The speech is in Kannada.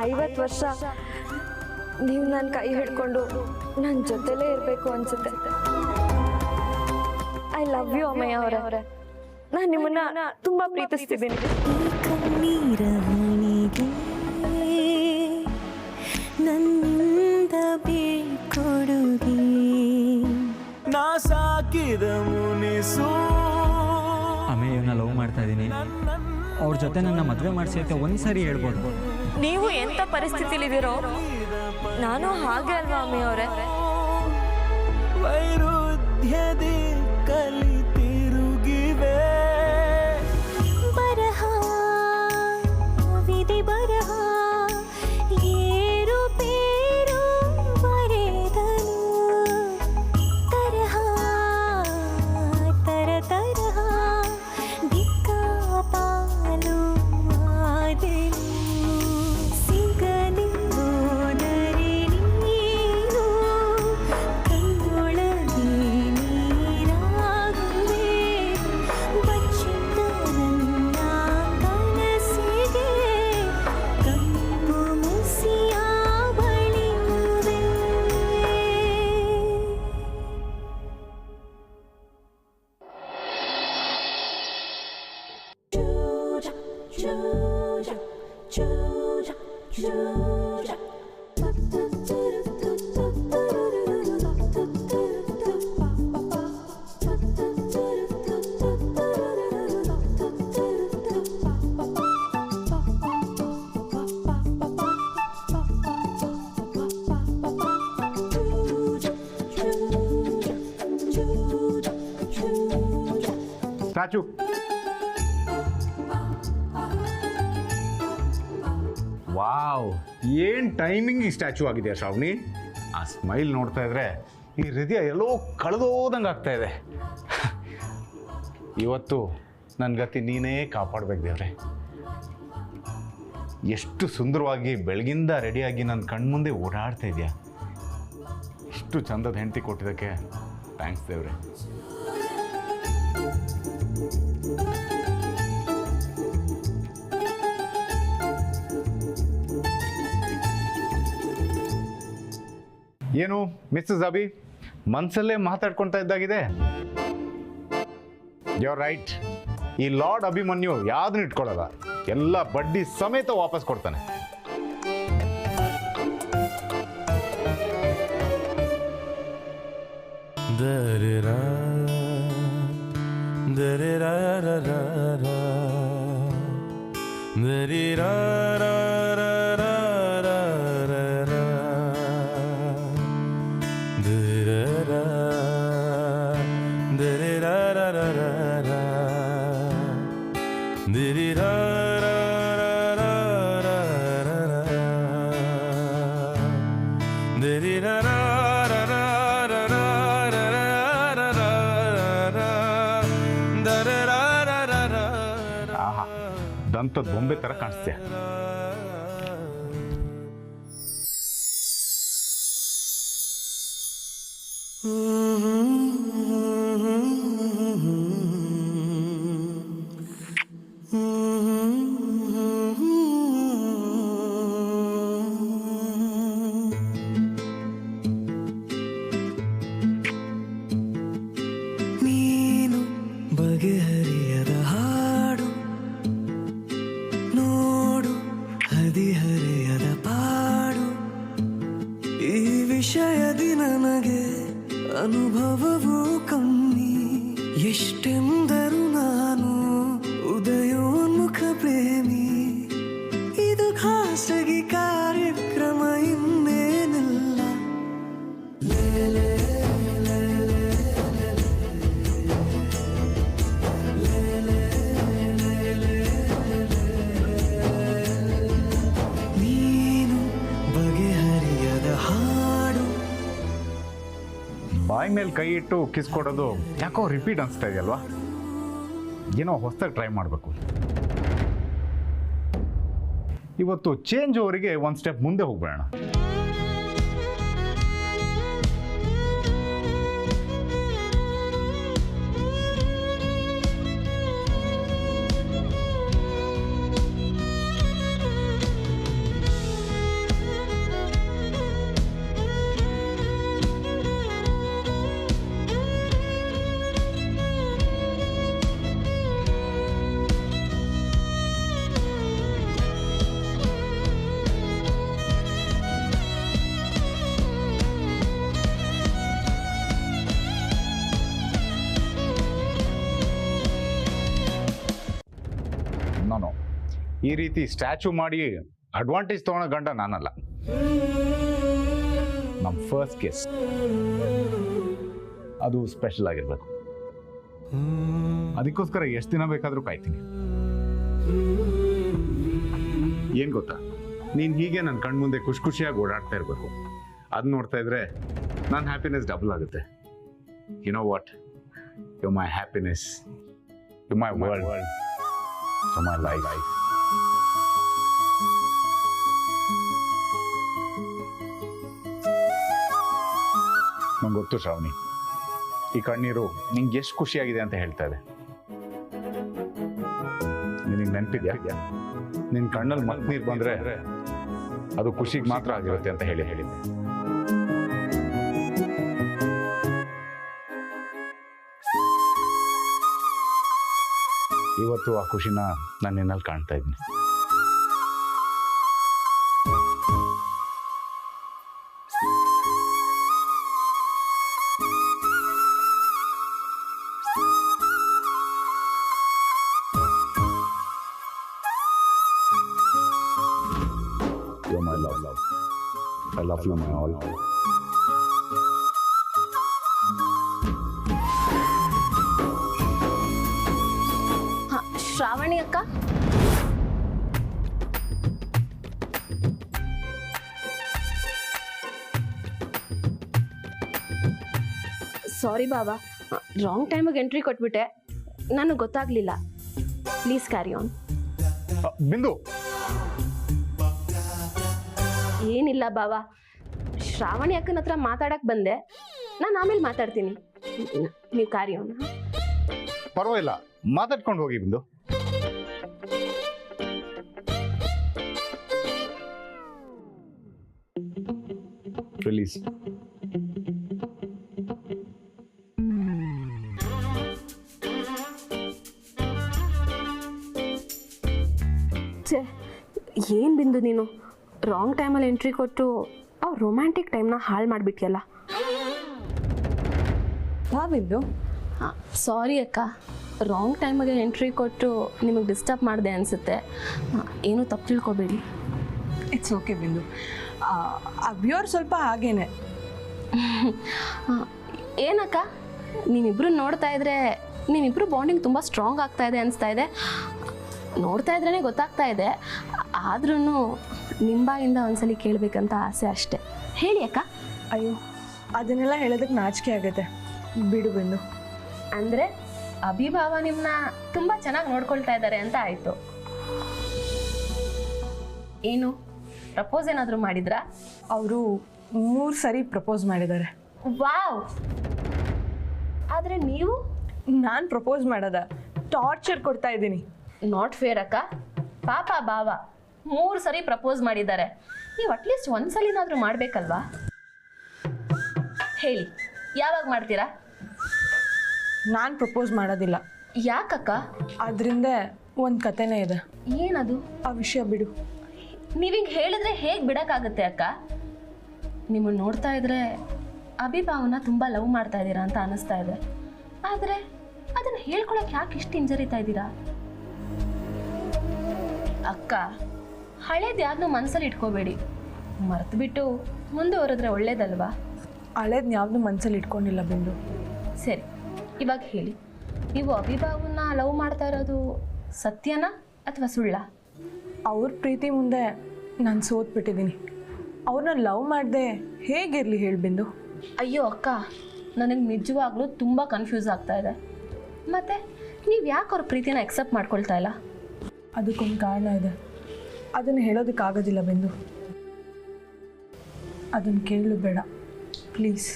50 ವರ್ಷ ನೀವು ನನ್ನ ಕೈ ಹಿಡ್ಕೊಂಡು ನನ್ನ ಜೊತೆಲೇ ಇರಬೇಕು ಅನ್ಸುತ್ತೆ. ಐ ಲವ್ ಯು ಅಮ್ಮಯ್ಯ ಅವರೇ. ನಾನು ನಿಮ್ಮನ್ನ ತುಂಬಾ ಪ್ರೀತಿಸ್ತಿದ್ದೀನಿ. ನನ್ನಿಂದ ಬೀಳ್ಕೊಡುಗೆ ನಾ ಸಾಕಿದ ಮುನಿಸು. ಅಮೇಯನ್ನ ಲವ್ ಮಾಡ್ತಾ ಇದ್ದೀನಿ, ಅವ್ರ ಜೊತೆ ನನ್ನ ಮದುವೆ ಮಾಡಿಸಿ ಅಂತ ಒಂದ್ಸರಿ ಹೇಳ್ಬೋದು. ನೀವು ಎಂಥ ಪರಿಸ್ಥಿತಿಲಿದ್ದೀರೋ ನಾನು ಹಾಗೆ ಅಲ್ವಾ ಅಮ್ಮಯ್ಯ ಅವರೇ? ವೈರುಧ್ಯದಿ ಕಲಿತಿರುಗಿವೆ ಬರಹ ವಿಧಿ ಬರಹ ಏರು ಪೇರು ಬರೆದನು ತರಹ ತರ ತರಹ ದಿಕ್ಕಾಪಾಲು ಆದೆನು ಸಿಗಲಿಲ್ಲೋದರೆ ನೀನು ಕಣ್ಣೊಳಗೆ ನೀರಾಗುವೆ ಬಚ್ಚಿಟ್ಟ ನನ್ನ ಕನಸಿಗೆ ಕಣ್ಣು ಮುಸಿಯ ಬಳಿಯುವೆ. ಸ್ಟ್ಯಾಚು ವಾವ್, ಏನು ಟೈಮಿಂಗ್ ಈ ಸ್ಟ್ಯಾಚು ಆಗಿದೆ ಶ್ರಾವಣಿ. ಆ ಸ್ಮೈಲ್ ನೋಡ್ತಾ ಇದ್ರೆ ಈ ಹೃದಯ ಎಲ್ಲೋ ಕಳೆದೋದಂಗೆ ಆಗ್ತಾ ಇದೆ. ಇವತ್ತು ನನ್ನ ಗತಿ ನೀನೇ ಕಾಪಾಡ್ಬೇಕು ದೇವ್ರೆ. ಎಷ್ಟು ಸುಂದರವಾಗಿ ಬೆಳಗಿಂದ ರೆಡಿಯಾಗಿ ನನ್ನ ಕಣ್ಮುಂದೆ ಓಡಾಡ್ತಾ ಇದೆಯಾ. ಇಷ್ಟು ಚಂದದ ಹೆಂಡತಿ ಕೊಟ್ಟಿದ್ದಕ್ಕೆ ಥ್ಯಾಂಕ್ಸ್ ದೇವ್ರೆ. ಏನು ಮಿಸ್ಸಸ್ ಅಭಿ, ಮನಸ್ಸಲ್ಲೇ ಮಾತಾಡ್ಕೊಳ್ತಾ ಇದ್ದಾಗಿದೆ. You are right. ಈ ಲಾರ್ಡ್ ಅಭಿಮನ್ಯು ಯಾವ್ದನ್ನ ಇಟ್ಕೊಳ್ಳಲ್ಲ, ಎಲ್ಲ ಬಡ್ಡಿ ಸಮೇತ ವಾಪಸ್ ಕೊಡ್ತಾನೆ. ದರಿರಾ ದರಿರಾ ದರಿರಾ ಆಹಾ, ದಂತದ ಬೊಂಬೆ ಥರ ಕಾಣಿಸ್ತೀಯ. ನೀನು ಬಗೆಹರಿಯದ ಹಾಡು ನೋಡು, ಹದಿಹರೆಯದ ಪಾಡು. ಈ ವಿಷಯದಿ ನನಗೆ ಅನುಭವವೂ ಕಮ್ಮಿ. ಎಷ್ಟೆಂದರೂ ನಾನು ಉದಯೋನ್ಮುಖ ಪ್ರೇಮಿ. ಇದು ಖಾಸಗಿ ಕಾರ್ಯಕ್ರಮ, ಇನ್ನೇನಿಲ್ಲ. ನೀನು ಬಗೆಹರಿಯದ ಹಾಡು. ಬಾಯಿ ಮೇಲೆ ಕೈ ಇಟ್ಟು ಕಿಸ್ ಕೊಡೋದು ಯಾಕೋ ರಿಪೀಟ್ ಅನಿಸ್ತಾ ಇದೆಯಲ್ವಾ? ಏನೋ ಹೊಸದಾಗಿ ಟ್ರೈ ಮಾಡಬೇಕು. ಇವತ್ತು ಚೇಂಜ್ ಅವರಿಗೆ ಒಂದು ಸ್ಟೆಪ್ ಮುಂದೆ ಹೋಗ್ಬೇಡ. ಈ ರೀತಿ ಸ್ಟ್ಯಾಚು ಮಾಡಿ ಅಡ್ವಾಂಟೇಜ್ ತೊಗೊಳೋ ಗಂಡ ನಾನಲ್ಲ. ನಮ್ಮ ಫಸ್ಟ್ ಕಿಸ್ ಅದು ಸ್ಪೆಷಲ್ ಆಗಿರ್ಬೇಕು. ಅದಕ್ಕೋಸ್ಕರ ಎಷ್ಟು ದಿನ ಬೇಕಾದರೂ ಕಾಯ್ತೀನಿ. ಏನ್ ಗೊತ್ತಾ, ನೀನು ಹೀಗೆ ನನ್ನ ಕಣ್ಮುಂದೆ ಖುಷಿ ಖುಷಿಯಾಗಿ ಓಡಾಡ್ತಾ ಇರಬೇಕು. ಅದು ನೋಡ್ತಾ ಇದ್ರೆ ನನ್ನ ಹ್ಯಾಪಿನೆಸ್ ಡಬಲ್ ಆಗುತ್ತೆ. You know what, you my happiness, you my world, you my life. ನಂಗೆ ಗೊತ್ತು ಶ್ರಾವಣಿ, ಈ ಕಣ್ಣೀರು ನಿಂಗೆ ಎಷ್ಟು ಖುಷಿಯಾಗಿದೆ ಅಂತ ಹೇಳ್ತಾ ಇದೆ. ನಿನಗೆ ನೆನಪಿದ್ಯಾ, ನಿನ್ನ ಕಣ್ಣಲ್ಲಿ ಮತ್ತೆ ನೀರು ಬಂದ್ರೆ ಅದು ಖುಷಿಗೆ ಮಾತ್ರ ಆಗಿರುತ್ತೆ ಅಂತ ಹೇಳಿದ್ದೆ. ಇವತ್ತು ಆ ಖುಷಿನ ನಾನು ನಿನ್ನಲ್ಲಿ ಕಾಣ್ತಾ ಇದ್ದೀನಿ. You're my love. I love you, my all. ಹಾಂ, ಶ್ರಾವಣಿ ಅಕ್ಕ, ಸಾರಿ ಬಾಬಾ, ರಾಂಗ್ ಟೈಮಿಗೆ ಎಂಟ್ರಿ ಕೊಟ್ಬಿಟ್ಟೆ, ನನಗೆ ಗೊತ್ತಾಗಲಿಲ್ಲ. Please carry on. ಬಿಂದು, ಏನಿಲ್ಲ ಬಾಬಾ, ಶ್ರಾವಣಿ ಅಕ್ಕನ ಹತ್ರ ಮಾತಾಡಕ್ಕೆ ಬಂದೆ, ನಾನು ಆಮೇಲೆ ಮಾತಾಡ್ತೀನಿ, ನೀವು ಕ್ಯಾರಿ ಆನ್. ಪರವಾಗಿಲ್ಲ, ಮಾತಾಡ್ಕೊಂಡು ಹೋಗಿ ಬಿಂದು. ರಿಲೀಸ್. ಛೇ, ಏನು ಬಿಂದು ನೀನು ರಾಂಗ್ ಟೈಮಲ್ಲಿ ಎಂಟ್ರಿ ಕೊಟ್ಟು ಅವ್ರು ರೊಮ್ಯಾಂಟಿಕ್ ಟೈಮ್ನ ಹಾಳು ಮಾಡಿಬಿಟ್ಯಲ್ಲ. ಬಾ ಬಿಂದು. ಸಾರಿ ಅಕ್ಕ, ರಾಂಗ್ ಟೈಮಿಗೆ ಎಂಟ್ರಿ ಕೊಟ್ಟು ನಿಮಗೆ ಡಿಸ್ಟರ್ಬ್ ಮಾಡಿದೆ ಅನಿಸುತ್ತೆ, ಏನೂ ತಪ್ಪು ತಿಳ್ಕೊಬೇಡಿ. ಇಟ್ಸ್ ಓಕೆ ಬಿಂದು. ಅಭಿಯವ್ರು ಸ್ವಲ್ಪ ಹಾಗೇನೆ. ಏನಕ್ಕ, ನೀವಿಬ್ರು ನೋಡ್ತಾ ಇದ್ರೆ ನೀವಿಬ್ರು ಬಾಂಡಿಂಗ್ ತುಂಬ ಸ್ಟ್ರಾಂಗ್ ಆಗ್ತಾ ಇದೆ ಅನಿಸ್ತಾ ಇದೆ. ನೋಡ್ತಾ ಇದ್ರೇ ಗೊತ್ತಾಗ್ತಾ ಇದೆ, ಆದ್ರೂ ನಿಮ್ಮ ಬಾಯಿಂದ ಒಂದ್ಸಲಿ ಕೇಳಬೇಕಂತ ಆಸೆ ಅಷ್ಟೆ. ಹೇಳಿ ಅಕ್ಕ. ಅಯ್ಯೋ, ಅದನ್ನೆಲ್ಲ ಹೇಳೋದಕ್ಕೆ ನಾಚಿಕೆ ಆಗುತ್ತೆ, ಬಿಡು ಬಿಂದು. ಅಂದರೆ ಅಭಿಭಾವ ನಿಮ್ಮನ್ನ ತುಂಬ ಚೆನ್ನಾಗಿ ನೋಡ್ಕೊಳ್ತಾ ಇದ್ದಾರೆ ಅಂತ ಆಯಿತು. ಏನು ಪ್ರಪೋಸ್ ಏನಾದರೂ ಮಾಡಿದ್ರಾ? ಅವರು 3 ಸರಿ ಪ್ರಪೋಸ್ ಮಾಡಿದ್ದಾರೆ. ವಾವ್! ಆದರೆ ನೀವು? ನಾನು ಪ್ರಪೋಸ್ ಮಾಡೋದ ಟಾರ್ಚರ್ ಕೊಡ್ತಾ ಇದ್ದೀನಿ. ನಾಟ್ ಫೇರ್ ಅಕ್ಕ. ಪಾಪ ಭಾವ 3 ಸರಿ ಪ್ರಪೋಸ್ ಮಾಡಿದ್ದಾರೆ, ನೀವು ಅಟ್ಲೀಸ್ಟ್ ಒಂದು ಸಲಿನಾದರೂ ಮಾಡಬೇಕಲ್ವಾ? ಹೇಳಿ, ಯಾವಾಗ ಮಾಡ್ತೀರಾ? ನಾನು ಪ್ರಪೋಸ್ ಮಾಡೋದಿಲ್ಲ. ಯಾಕಕ್ಕ? ಅದರಿಂದ ಒಂದು ಕತೆನೇ ಇದೆ. ಏನದು? ಆ ವಿಷಯ ಬಿಡು. ನೀವಿಂಗೆ ಹೇಳಿದ್ರೆ ಹೇಗೆ ಬಿಡೋಕ್ಕಾಗುತ್ತೆ ಅಕ್ಕ? ನಿಮ್ಮನ್ನು ನೋಡ್ತಾ ಇದ್ರೆ ಅಭಿಭಾವನ ತುಂಬ ಲವ್ ಮಾಡ್ತಾ ಇದ್ದೀರಾ ಅಂತ ಅನ್ನಿಸ್ತಾ ಇದೆ. ಆದರೆ ಅದನ್ನು ಹೇಳ್ಕೊಳಕ್ಕೆ ಯಾಕೆ ಇಷ್ಟು ಹಿಂಜರಿತಾ ಇದ್ದೀರಾ? ಅಕ್ಕ, ಹಳೇದು ಯಾರನ್ನೂ ಮನಸ್ಸಲ್ಲಿ ಇಟ್ಕೋಬೇಡಿ, ಮರೆತು ಬಿಟ್ಟು ಮುಂದೆ ಹೊರದ್ರೆ ಒಳ್ಳೇದಲ್ವಾ? ಹಳೇದನ್ನ ಯಾವ್ದು ಮನಸ್ಸಲ್ಲಿ ಇಟ್ಕೊಂಡಿಲ್ಲ ಬಿಂದು. ಸರಿ, ಇವಾಗ ಹೇಳಿ, ನೀವು ಅಭಿಭಾವನ ಲವ್ ಮಾಡ್ತಾ ಇರೋದು ಸತ್ಯನಾ ಅಥವಾ ಸುಳ್ಳ? ಅವ್ರ ಪ್ರೀತಿ ಮುಂದೆ ನಾನು ಸೋತ್ಬಿಟ್ಟಿದ್ದೀನಿ. ಅವ್ರನ್ನ ಲವ್ ಮಾಡದೆ ಹೇಗಿರಲಿ ಹೇಳಿ ಬಿಂದು? ಅಯ್ಯೋ ಅಕ್ಕ, ನನಗೆ ನಿಜವಾಗ್ಲೂ ತುಂಬ ಕನ್ಫ್ಯೂಸ್ ಆಗ್ತಾ ಇದೆ. ಮತ್ತು ನೀವು ಯಾಕೆ ಅವ್ರ ಪ್ರೀತಿನ ಎಕ್ಸೆಪ್ಟ್ ಮಾಡ್ಕೊಳ್ತಾ ಇಲ್ಲ? ಅದಕ್ಕೊಂದು ಕಾರಣ ಇದೆ, ಅದನ್ನು ಹೇಳೋದಕ್ಕಾಗೋದಿಲ್ಲ ಬಿಂದು. ಅದನ್ನು ಕೇಳಲು ಬೇಡ ಪ್ಲೀಸ್.